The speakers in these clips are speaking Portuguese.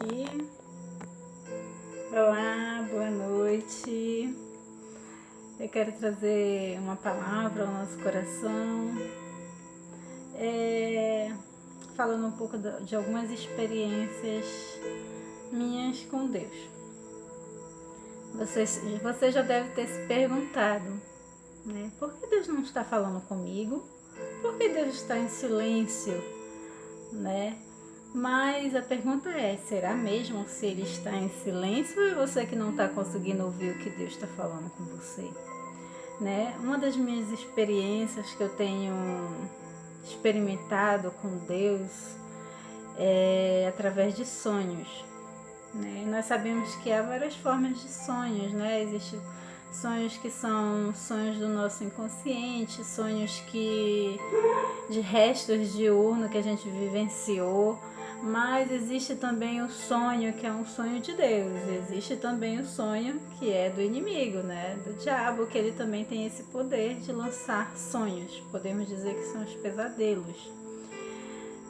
aqui. Olá, boa noite. Eu quero trazer uma palavra ao nosso coração, falando um pouco de algumas experiências minhas com Deus. Você já deve ter se perguntado, né? Por que Deus não está falando comigo? Por que Deus está em silêncio, né? Mas a pergunta é, será mesmo se Ele está em silêncio ou é você que não está conseguindo ouvir o que Deus está falando com você? Né? Uma das minhas experiências que eu tenho experimentado com Deus é através de sonhos. Né? Nós sabemos que há várias formas de sonhos, né? Existem sonhos que são sonhos do nosso inconsciente, sonhos de restos diurnos que a gente vivenciou, mas existe também o sonho que é um sonho de Deus, existe também o sonho que é do inimigo, né? Do diabo, que ele também tem esse poder de lançar sonhos, podemos dizer que são os pesadelos,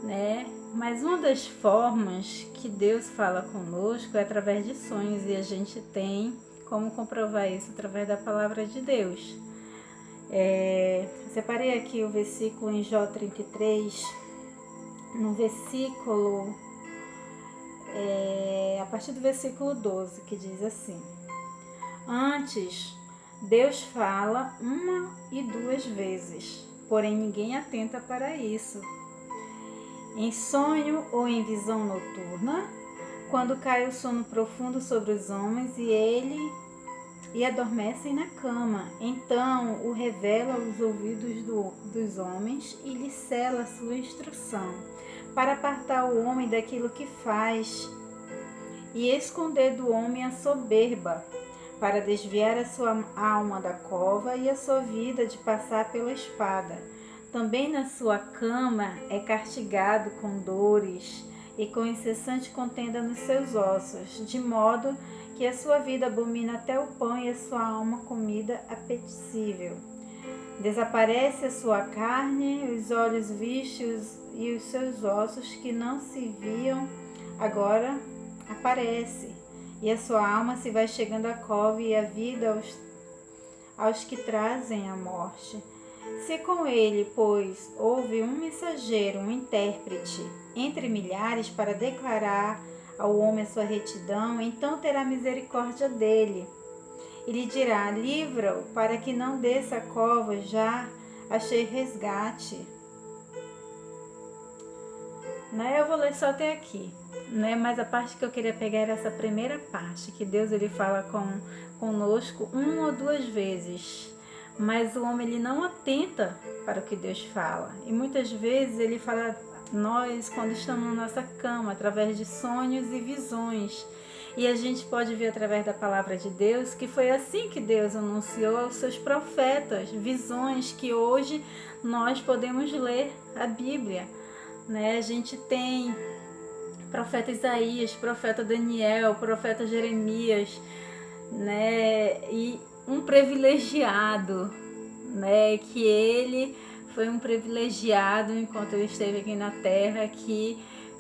né? Mas uma das formas que Deus fala conosco é através de sonhos, e a gente tem como comprovar isso através da palavra de Deus. Separei aqui o versículo em Jó 33, no versículo, a partir do versículo 12, que diz assim: Antes, Deus fala uma e duas vezes, porém ninguém atenta para isso. Em sonho ou em visão noturna, quando cai o sono profundo sobre os homens e adormecem na cama, então o revela aos ouvidos dos homens e lhe sela a sua instrução, para apartar o homem daquilo que faz e esconder do homem a soberba, para desviar a sua alma da cova e a sua vida de passar pela espada. Também na sua cama é castigado com dores e com incessante contenda nos seus ossos, de modo que a sua vida abomina até o pão e a sua alma comida apetecível. Desaparece a sua carne, os olhos vistos e os seus ossos que não se viam, agora aparece, e a sua alma se vai chegando à cova e a vida aos que trazem a morte. Se com ele, pois, houve um mensageiro, um intérprete, entre milhares para declarar ao homem a sua retidão, então terá misericórdia dele. E lhe dirá, livra-o, para que não desça a cova, já achei resgate. Né? Eu vou ler só até aqui, né? Mas a parte que eu queria pegar era essa primeira parte, que Deus ele fala conosco uma ou duas vezes. Mas o homem ele não atenta para o que Deus fala. E muitas vezes ele fala a nós quando estamos na nossa cama, através de sonhos e visões. E a gente pode ver através da palavra de Deus que foi assim que Deus anunciou aos seus profetas, visões que hoje nós podemos ler a Bíblia. Né? A gente tem profeta Isaías, profeta Daniel, profeta Jeremias, né? E um privilegiado, né? Que ele foi um privilegiado enquanto ele esteve aqui na terra, que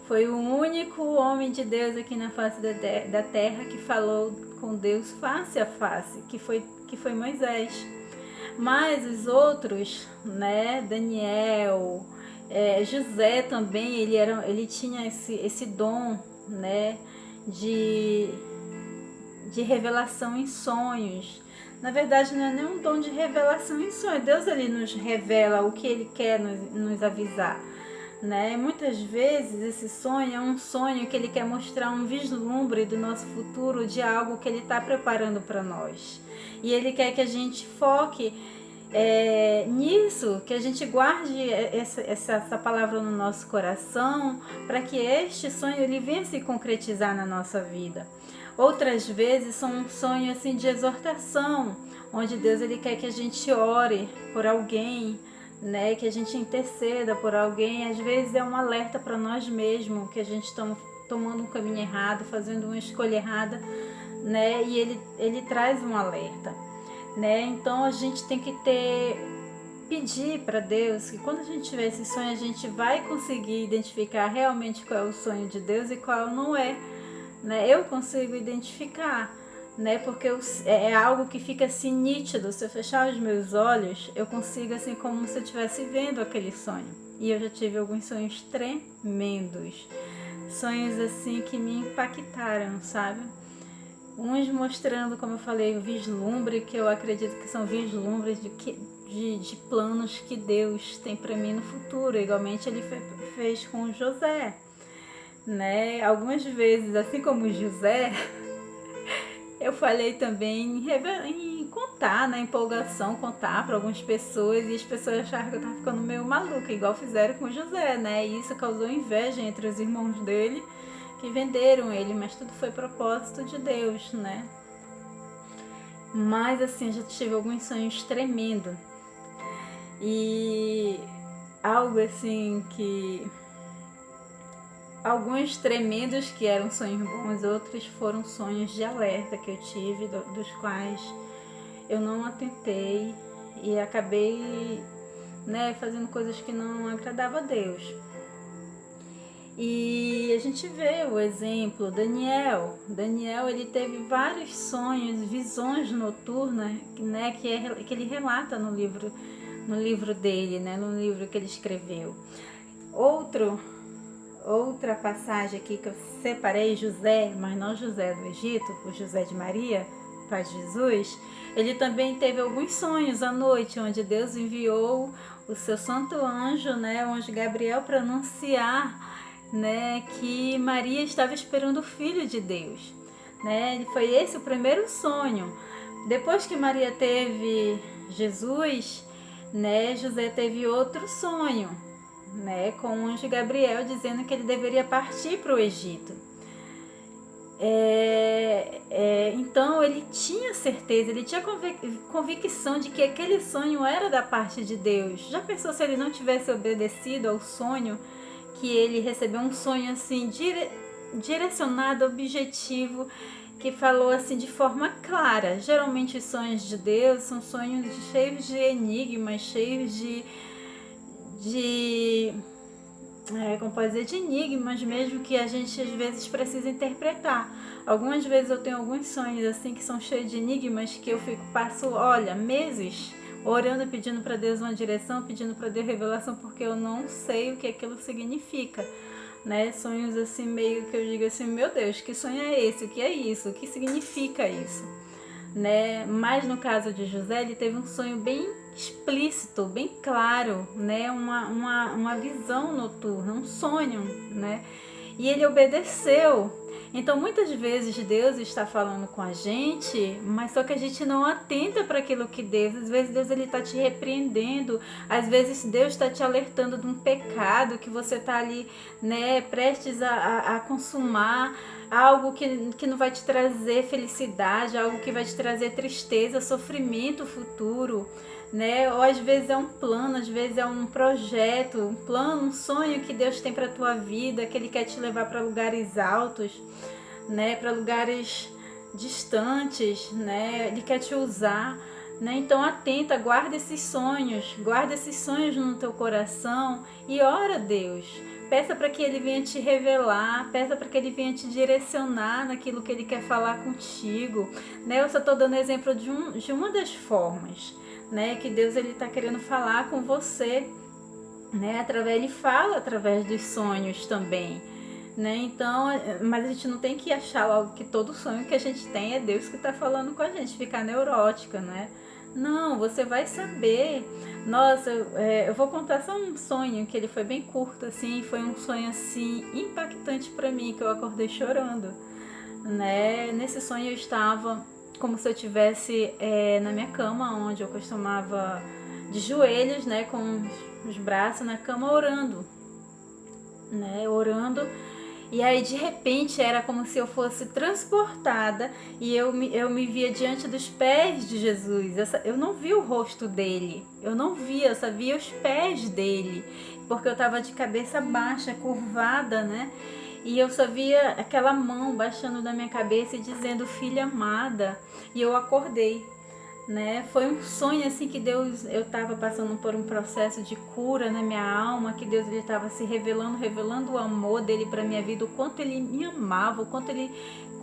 foi o único homem de Deus aqui na face da terra que falou com Deus face a face, que foi Moisés. Mas os outros, né? Daniel, José também, ele tinha esse dom, né? De revelação em sonhos. Na verdade, não é nem um dom de revelação em sonho. Deus ele nos revela o que ele quer nos avisar. Né? Muitas vezes esse sonho é um sonho que ele quer mostrar um vislumbre do nosso futuro, de algo que ele está preparando para nós. E ele quer que a gente foque nisso, que a gente guarde essa palavra no nosso coração, para que este sonho ele venha se concretizar na nossa vida. Outras vezes são um sonho assim de exortação, onde Deus ele quer que a gente ore por alguém, né? Que a gente interceda por alguém. Às vezes é um alerta para nós mesmos, que a gente está tomando um caminho errado, fazendo uma escolha errada, né? E ele traz um alerta, né? Então a gente tem que pedir para Deus que quando a gente tiver esse sonho, a gente vai conseguir identificar realmente qual é o sonho de Deus e qual não é. né? Eu consigo identificar, né? Porque é algo que fica assim nítido. Se eu fechar os meus olhos, eu consigo, assim, como se eu estivesse vendo aquele sonho. E eu já tive alguns sonhos tremendos, sonhos assim que me impactaram, sabe? Uns mostrando, como eu falei, o vislumbre, que eu acredito que são vislumbres de planos que Deus tem para mim no futuro. Igualmente ele fez com José, né? Algumas vezes, assim como José, eu falei também em contar, na empolgação, contar para algumas pessoas, e as pessoas acharam que eu estava ficando meio maluca, igual fizeram com José, né? E isso causou inveja entre os irmãos dele, que venderam ele, mas tudo foi propósito de Deus, né? Mas assim, já tive alguns sonhos tremendos. E algo assim que... Alguns tremendos que eram sonhos bons, outros foram sonhos de alerta que eu tive, dos quais eu não atentei e acabei, né, fazendo coisas que não agradavam a Deus. E a gente vê o exemplo, Daniel, ele teve vários sonhos, visões noturnas, né, que ele relata no livro dele, né, no livro que ele escreveu. Outra passagem aqui que eu separei, José, mas não José do Egito, o José de Maria, pai de Jesus, ele também teve alguns sonhos à noite, onde Deus enviou o seu santo anjo, né, o anjo Gabriel, para anunciar, né, que Maria estava esperando o Filho de Deus, né? Foi esse o primeiro sonho. Depois que Maria teve Jesus, né, José teve outro sonho, né, com o anjo Gabriel dizendo que ele deveria partir para o Egito. Então ele tinha certeza, ele tinha convicção de que aquele sonho era da parte de Deus. Já pensou se ele não tivesse obedecido ao sonho, que ele recebeu um sonho assim direcionado, objetivo, que falou assim de forma clara. Geralmente os sonhos de Deus são sonhos cheios de enigmas, cheios como pode dizer, de enigmas mesmo, que a gente às vezes precisa interpretar. Algumas vezes eu tenho alguns sonhos assim que são cheios de enigmas, que eu passo, olha, meses orando, pedindo para Deus uma direção, pedindo para Deus revelação, porque eu não sei o que aquilo significa, né? Sonhos assim meio que eu digo assim, meu Deus, que sonho é esse? O que é isso? O que significa isso? Né? Mas no caso de José, ele teve um sonho bem explícito, bem claro, né? Uma visão noturna, um sonho, né? E ele obedeceu. Então muitas vezes Deus está falando com a gente, mas só que a gente não atenta para aquilo que Deus, às vezes Deus está te repreendendo, às vezes Deus está te alertando de um pecado que você está ali, né, prestes a consumar, algo que não vai te trazer felicidade, algo que vai te trazer tristeza, sofrimento futuro, né? Ou às vezes é um plano, às vezes é um projeto, um plano, um sonho que Deus tem para a tua vida, que Ele quer te levar para lugares altos, né? Para lugares distantes, né? Ele quer te usar, né? Então atenta, guarda esses sonhos no teu coração e ora a Deus. Peça para que Ele venha te revelar, peça para que Ele venha te direcionar naquilo que Ele quer falar contigo, né? Eu só estou dando exemplo de uma das formas, né, que Deus está querendo falar com você, né? Ele fala através dos sonhos também, né? Então, mas a gente não tem que achar logo que todo sonho que a gente tem é Deus que está falando com a gente, ficar neurótica, né? Não, você vai saber. Nossa, eu vou contar só um sonho que ele foi bem curto, assim, foi um sonho assim impactante para mim, que eu acordei chorando, né? Nesse sonho eu estava como se eu estivesse na minha cama, onde eu costumava de joelhos, né, com os braços na cama orando, né, e aí de repente era como se eu fosse transportada e eu me via diante dos pés de Jesus. Eu não vi o rosto dele, eu só via os pés dele, porque eu estava de cabeça baixa, curvada, né? E eu só via aquela mão baixando na minha cabeça e dizendo, filha amada. E eu acordei, né? Foi um sonho assim que Deus, eu estava passando por um processo de cura na minha alma, que Deus ele estava se revelando o amor dele para minha vida, o quanto ele me amava, o quanto ele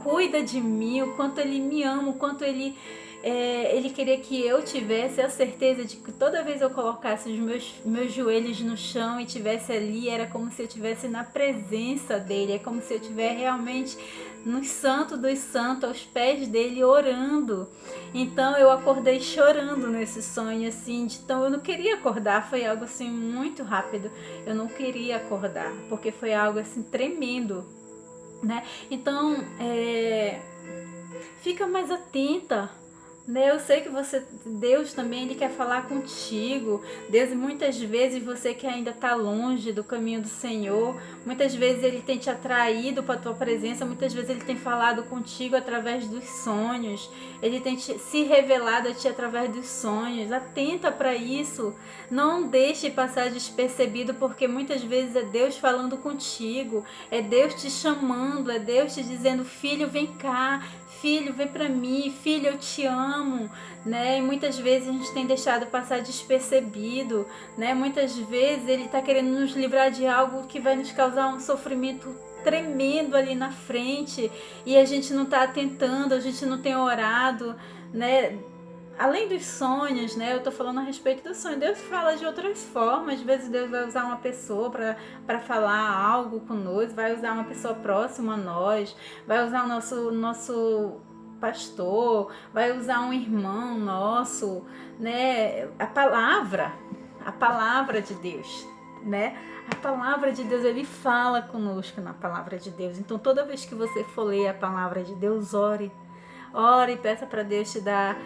cuida de mim, o quanto ele me ama, o quanto ele queria que eu tivesse a certeza de que toda vez eu colocasse os meus joelhos no chão e tivesse ali, era como se eu estivesse na presença dele, é como se eu estivesse realmente no santo dos santos, aos pés dele, orando. Então eu acordei chorando nesse sonho, assim, então eu não queria acordar, foi algo assim muito rápido, eu não queria acordar, porque foi algo assim tremendo, né? Então, fica mais atenta, né? Eu sei que Deus também ele quer falar contigo. Deus, muitas vezes você que ainda está longe do caminho do Senhor, muitas vezes ele tem te atraído para a tua presença, muitas vezes ele tem falado contigo através dos sonhos, ele tem se revelado a ti através dos sonhos. Atenta para isso, não deixe passar despercebido, porque muitas vezes é Deus falando contigo, é Deus te chamando, é Deus te dizendo: filho, vem cá, filho, vem para mim, filho, eu te amo, né? E muitas vezes a gente tem deixado passar despercebido, né? Muitas vezes ele está querendo nos livrar de algo que vai nos causar um sofrimento tremendo ali na frente, e a gente não está atentando, a gente não tem orado, né? Além dos sonhos, né? Eu tô falando a respeito do sonho. Deus fala de outras formas. Às vezes Deus vai usar uma pessoa para falar algo conosco, vai usar uma pessoa próxima a nós, vai usar o nosso pastor, vai usar um irmão nosso, né? A palavra de Deus, né? A palavra de Deus, ele fala conosco na palavra de Deus. Então, toda vez que você for ler a palavra de Deus, ore e peça para Deus te dar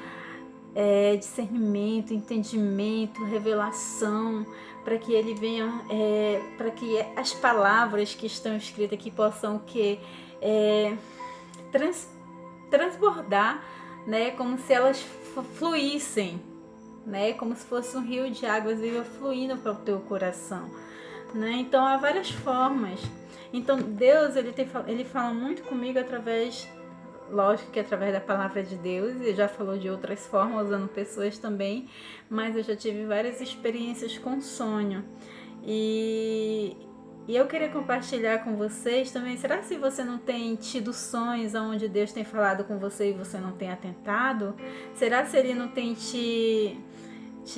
discernimento, entendimento, revelação, para que ele venha, para que as palavras que estão escritas aqui possam transbordar, né, como se elas fluíssem, né, como se fosse um rio de águas viva fluindo para o teu coração, né? Então há várias formas. Então Deus ele fala muito comigo através, lógico que através da palavra de Deus, e já falou de outras formas, usando pessoas também, mas eu já tive várias experiências com sonho. E eu queria compartilhar com vocês também. Será que você não tem tido sonhos onde Deus tem falado com você e você não tem atentado? Será que ele não tem te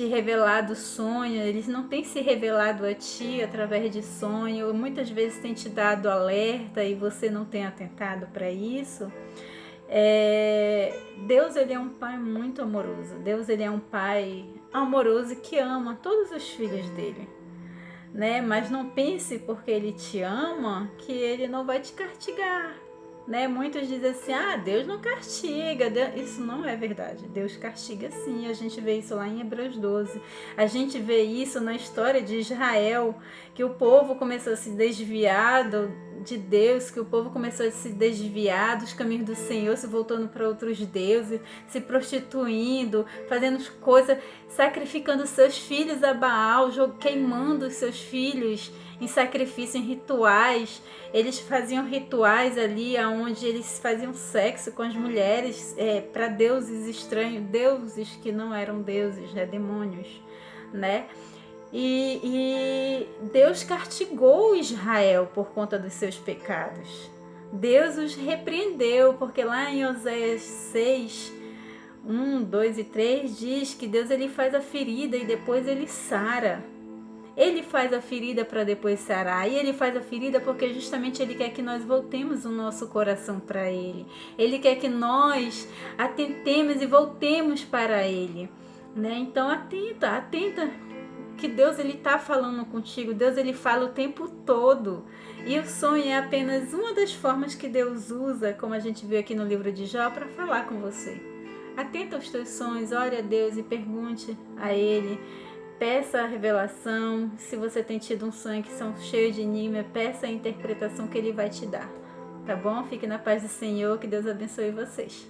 revelado sonho, eles não têm se revelado a ti através de sonho, muitas vezes tem te dado alerta e você não tem atentado para isso? Deus, ele é um pai muito amoroso. Deus, ele é um pai amoroso que ama todos os filhos dele, né? Mas não pense porque ele te ama que ele não vai te castigar, né? Muitos dizem assim: Deus não castiga. Isso não é verdade. Deus castiga sim. A gente vê isso lá em Hebreus 12. A gente vê isso na história de Israel, que o povo começou a se desviar de Deus, que o povo começou a se desviar dos caminhos do Senhor, se voltando para outros deuses, se prostituindo, fazendo coisas, sacrificando seus filhos a Baal, queimando os seus filhos em sacrifício, em rituais. Eles faziam rituais ali onde eles faziam sexo com as mulheres para deuses estranhos, deuses que não eram deuses, demônios, né? E Deus castigou Israel por conta dos seus pecados. Deus os repreendeu, porque lá em Oséias 6, 1, 2 e 3 diz que Deus ele faz a ferida e depois ele sara. Ele faz a ferida para depois sarar. E ele faz a ferida porque justamente ele quer que nós voltemos o nosso coração para ele. Ele quer que nós atentemos e voltemos para ele, né? Então atenta que Deus ele está falando contigo. Deus ele fala o tempo todo. E o sonho é apenas uma das formas que Deus usa, como a gente viu aqui no livro de Jó, para falar com você. Atenta aos teus sonhos, ore a Deus e pergunte a Ele. Peça a revelação. Se você tem tido um sonho que são cheios de enigma, peça a interpretação que Ele vai te dar. Tá bom? Fique na paz do Senhor. Que Deus abençoe vocês.